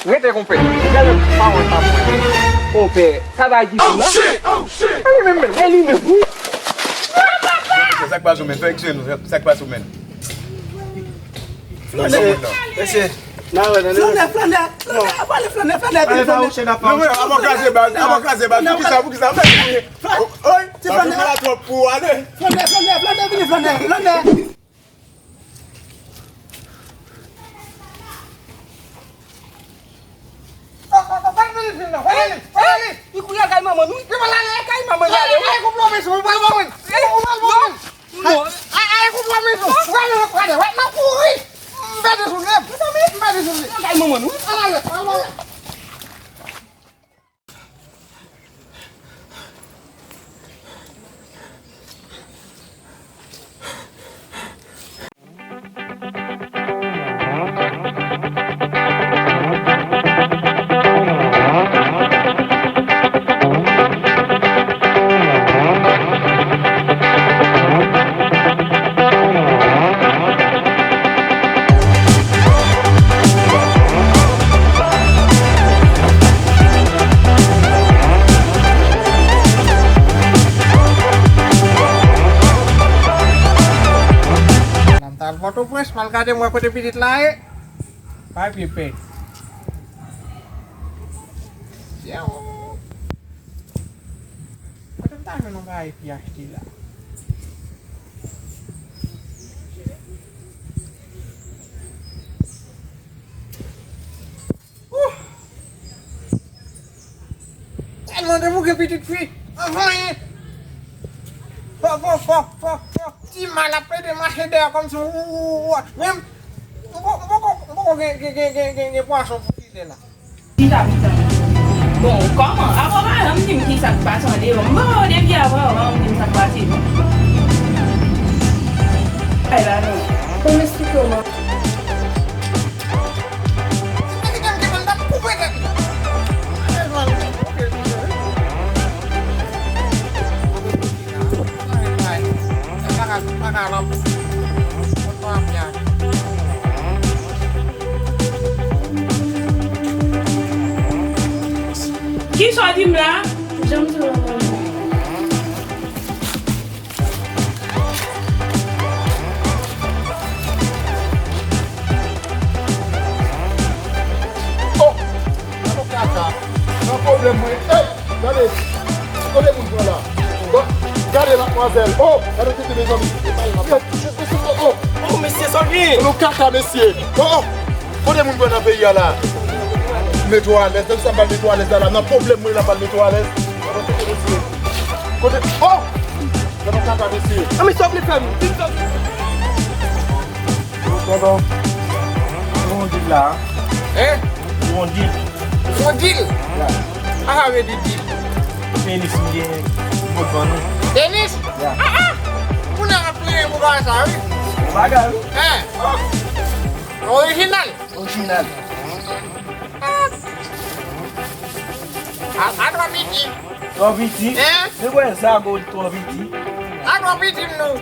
Rete kon pe. Gade pa wan pa mwen. O pe, sa va di pou la. Oh shit. Ali men. Sak pa sou men, fè eksye nou, sak pa sou men. Ese. Flande. Abakaze ba, pou ki sa mwen. Oy, ti flande la trop pou ale. Flande. Ikuya kay mama nu. Kay mama ya. Ay ko promise mo ba mama. Ay ko promise mo. Wala. Na ko. Mbede su. Kay mama nu. Foto pues algade mwen kote pitit la e. Pa pipe. Ya. Kote tame non ga e piachti la. Tellement de mou ke pitit fi. Enfin. Faut. Si mal après de marcher derrière comme ça. Même. On poisson pour qu'il est là. Bon, comment? Avant, on me dit qui ça passe en débat. Bon, depuis avant, on me dit ça passe. Eh là, non. Comment expliquer-moi? Qui soit dit là? J'aime ça. Oh, non problème. Regardez, mon là. Regardez la demoiselle. Oh, regardez mes amis. Oh, monsieur Sanguin. Le caca, monsieur. Oh, on est mon bon pays là. Mets-toi à l'aise, ça va mettre à l'aise là. Non problème, moi, il n'a pas de à l'aise. Oh, le caca, monsieur. Ah, mais ça me fait. Pardon. On dit là. Hein? On dit. On deal. Ah, we di deal. Dennis bien. Bon. Dennis? Vous n'avez plus pour ça, oui? Bagarre. Original. Agora biti. Oviti. C'est quoi ça, go to Oviti? Agora biti nous.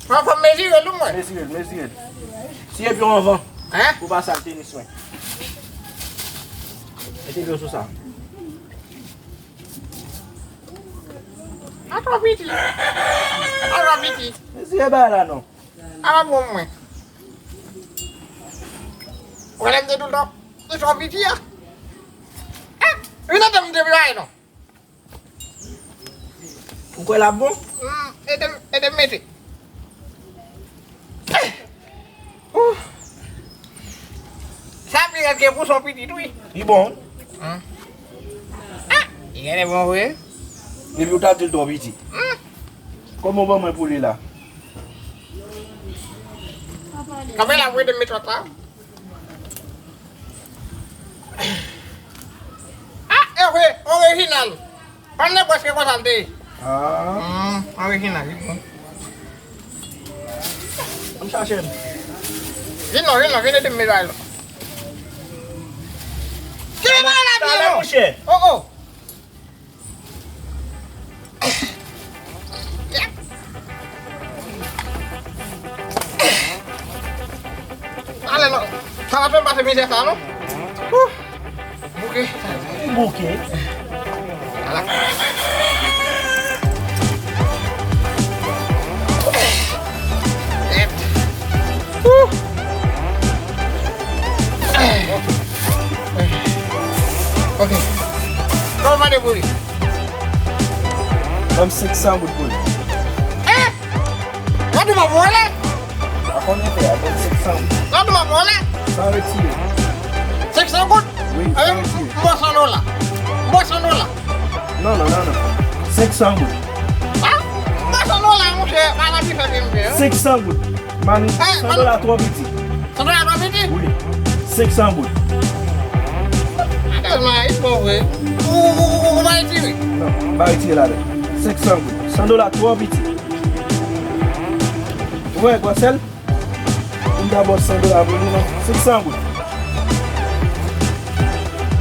Papa mesure le moins. Monsieur. Si et puis on vend. Hein? Pour pas salter les soins. Et tu veux sur ça? Agora biti. C'est pas là non. Ah bon moi. Voilà que tout là. Tu as biti ya? Une dame de bien non. Pourquoi là bon? Et de mettre. Ça veut dire que pour son petit oui. Il bon. Il est bon oui. Il veut t'as dit Oviti. Comment on va pour lui là? Comment la voix de mettre là? Ah, oui, original. On n'est pas ce qu'on a dit. Ah. Original. On cherche. Viens de me là. Qui est là, Mon cher. Oh. Allez, non. Ça va pas passer misère, ça, non? Bouquet. Bouquet. Voilà. Ok. Comment débrouiller? Comme 500 gouttes pour lui. Là, tu m'as volé? À combien tu as? Comme 500 gouttes. Là, tu m'as volé? Sans retirer. 500 gouttes? Oui, Avec sans retirer. $100. $100. Non. 500 gouttes. Ah? $100, mon cher. Ma vie fait bien. 500 gouttes. Man, $100 3 petits. $100 à midi? Oui. 500 gouttes. Il faut vrai. Vous m'avez tiré? Non, pas retirer là. 500 gouttes. $100 3 petits. Ouais, quoi, celle? On d'abord $100 pour lui, non? 500 gouttes.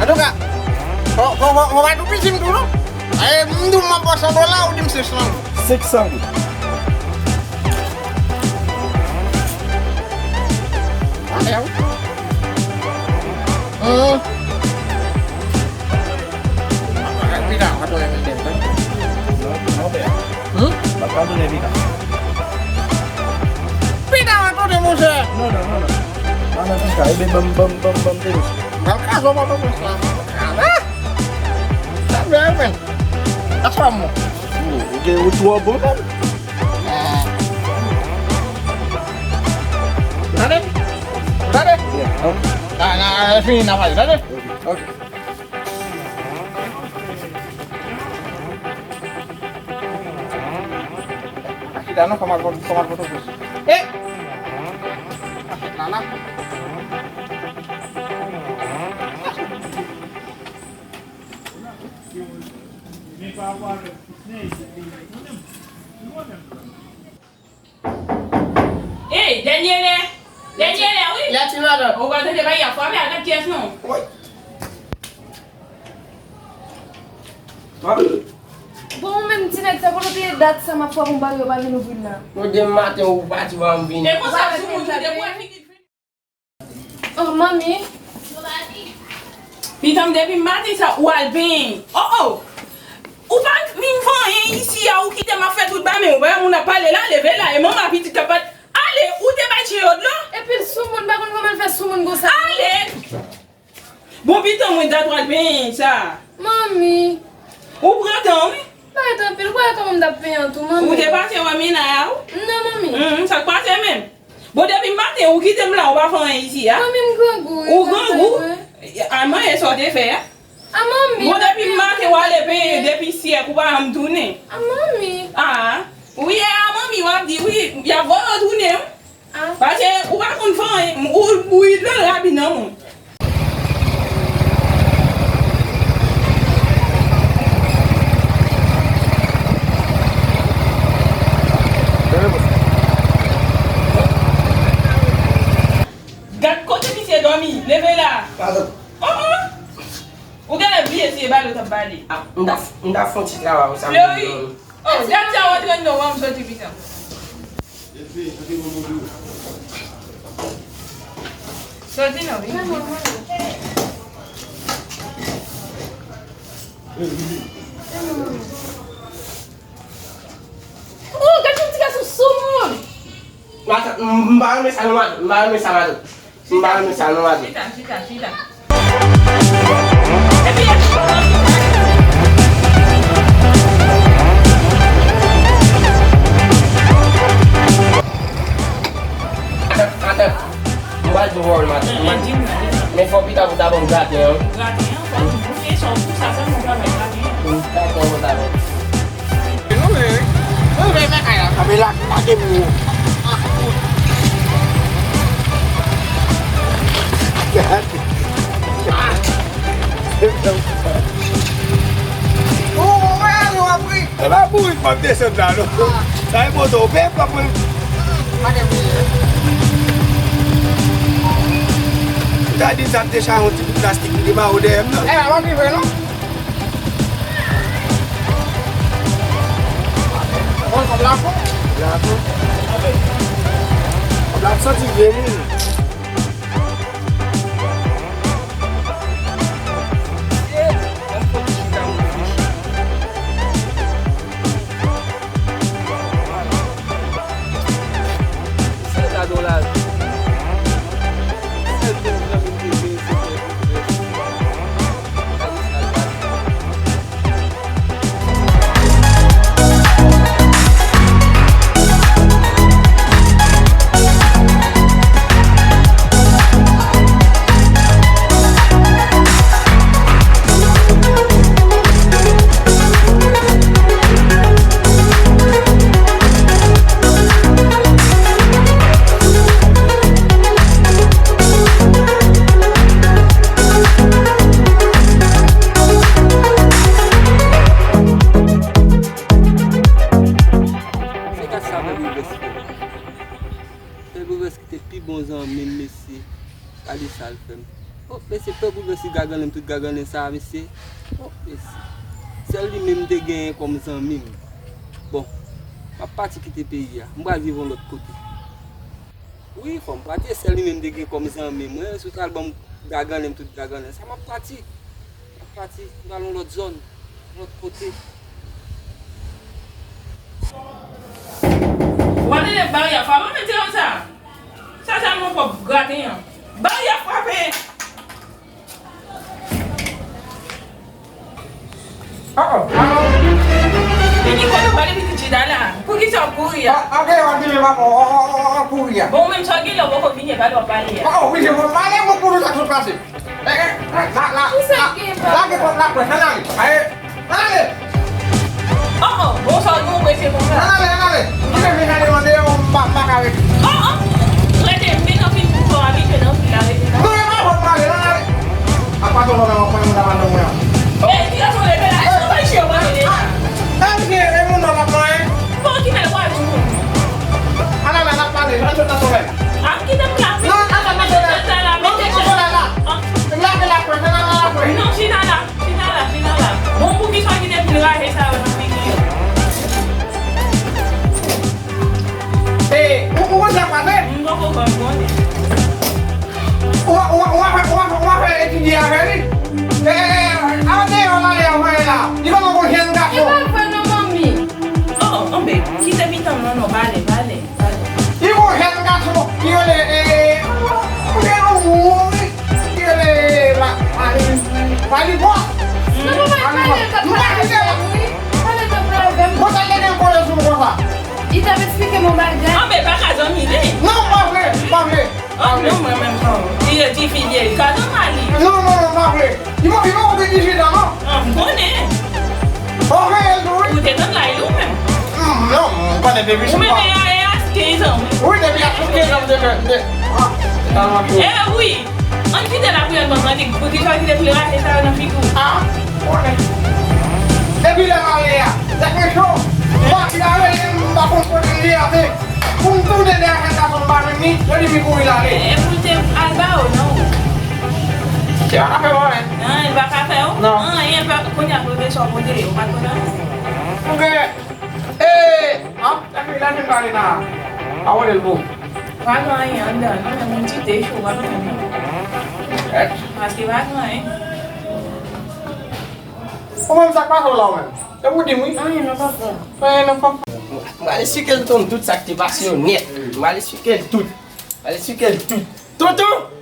En tout cas, on va tout petit, tout, non? Et nous, ma bosse $100 ou dim 600? 500 gouttes. Allez, Pita, atau yang gede kan? Non, ben. Bakal donner vite. Pita, atau dia musuh? Non. Mana pita, ibe bam terus. Bangka sama tuh musuh. Ah, tak berapa? Asramu. Oke, tua bom kan? Ada? Ada? Iya. Nah, sini apa? Ada? Oke. Kita no kamar foto terus. Nana. Daniele, oui? Ya, tu vas. On va te débailler à fois, mais à la pièce, non? Oui. Bon, même si tu as des dates, ça m'a fait un bail au bail de là. Nous demain ou pas tu vas me venir. Et pour ça, tout le monde te voit. Oh, mamie. Puis, comme depuis matin, ça, ou Albin. Oh! Ou pas une fois ici, ou qui t'a fait tout bas, mais on a parlé là, levé là, et maman a dit que pas. Allez, où t'es bâti là? Et puis, le soumon, par contre, comment faire soumon comme ça? Allez! Bon, putain, moi, t'as droit bien, ça. Mamie. Ou printemps, oui? Pas être un peu, pourquoi tu m'as payé en tout, mamie? Ou t'es parti au mina, Non, mamie. ça passe même. Bon, depuis matin, ou qui t'aime là, on va faire ici, hein? Mamie, me grand goût. Ou grand goût? Ah, moi, elle sort de faire. Ah, mamie. Bon, depuis matin, on va aller payer, depuis siècle, on va me tourner. Ah, mamie. Ah, oui, ah, maman, on va dire, oui, il y a vraiment tourné. Ah. Parce que, on va qu'on fait, ou il le rabis, non? Gade, côté qui s'est dormi, levez là. Pardon. Ou gade oublié si ba l'autre balé. Ah, on a fait un petit travail ça. Oui. Oh, gade ça va traîner on va me sortir vite. Sorti non, oui. Oh, gade un petit garçon soumon. Mata, mbalo me salmado. Chita. Et puis, Ada, mbalo do rol mata. Me faut pita botar bom gato, hein. gardien, vous faites son coup, ça me va mettre gardien. Tá bom botar bom. Não é. Kami lagi mu. Ela muito pra descer lá, não. Sai botou bem pra pôr. Tadi saat deixar um tipo de plástico de mau dem, não. Vamos ver, não? Vamos falar com? Lá só te ver, né? Mese pe boulves si gagan tout gagan ça mese. Celle lui même de gain comme zanmi. Bon, ma partie quitter pays là, m'va vivre l'autre côté. Oui, faut me partir celle lui même de gain comme zanmi. Moi sur album gagan tout gagan ça m'a parti. Ma partie dans l'autre zone, l'autre côté. Wale le barrière frappé, mais c'est comme ça. Ça c'est mon propre gratter. Barrière frappé. Ini kau balik pergi cerita lah. Pergi campur ya. Okey, waktu ni apa? Puri ya. Bom memang cakap lah, bom pergi balik balik ya. Oh, pergi balik mau puri tak suka sih. Lagi pun nak bersenang. Ayo, lagi. Oh, bom soal bom bersih bom. Lagi. Kita minat di mana yang makan. Oh, lagi minat pun tu abi kena lagi. Tu yang apa lagi? Apa tu orang mana mana? Dia tu lagi lah. Itu tak siapa ni. Tapi emu nak main. Kau kita nak buat tu. Anak nak paling, lanjut nak sore. Kita nak. No, anak nak sore. No, sini lah. Bom pergi soal kita pelihara hesa orang pergi. Uang siapa sih? Enggak kau kawan ni. Uang itu dia ni. Apa ni orang yang mana? Di mana kau hendak tu? Iba foi no mami. Oh, hombre, kita minta no vale. Ibu hendak tu. Dia le dia le Bali buat. Não vai fazer tá problema. Bota ele nem por isso buat. E tá me explica meu bagulho. Hombre, para casa ni ni. Não, pable. Oh, não, memang. Dia ti filho, casa mali. Não, pable. Ibu udah di sini dah. Bone. Oke, tu. Udah tak lain mem. Não, pada dia bisa. Mem é eskize. Ui, dia biar suka kamu dia. Oui. On kita nak punya makanan, pergi soal kita pelihara hesa orang pergi. Boleh. Dia bilang ayah, tak mesra. Mak kita yang bakul dia tu. Untuk dia akan kasih barang ni, jadi minggu lagi. Putem albao, no. Siapa apa boleh? Ah, bakal tahu? No. Ah, yang punya boleh soal boleh, umat tu dah. Okey. Tapi lagi kali na. Awal ilmu. Bago ay anda, no, yang mencit deh, show bago ni. Masih bago ay. Como você passa lá, mano? Eu vou dizer. Ai, não tá bom. Não papa. Mas isso que ele toma tudo activação net. Mas isso que ele tudo. Mas isso que ele tudo. Tonto!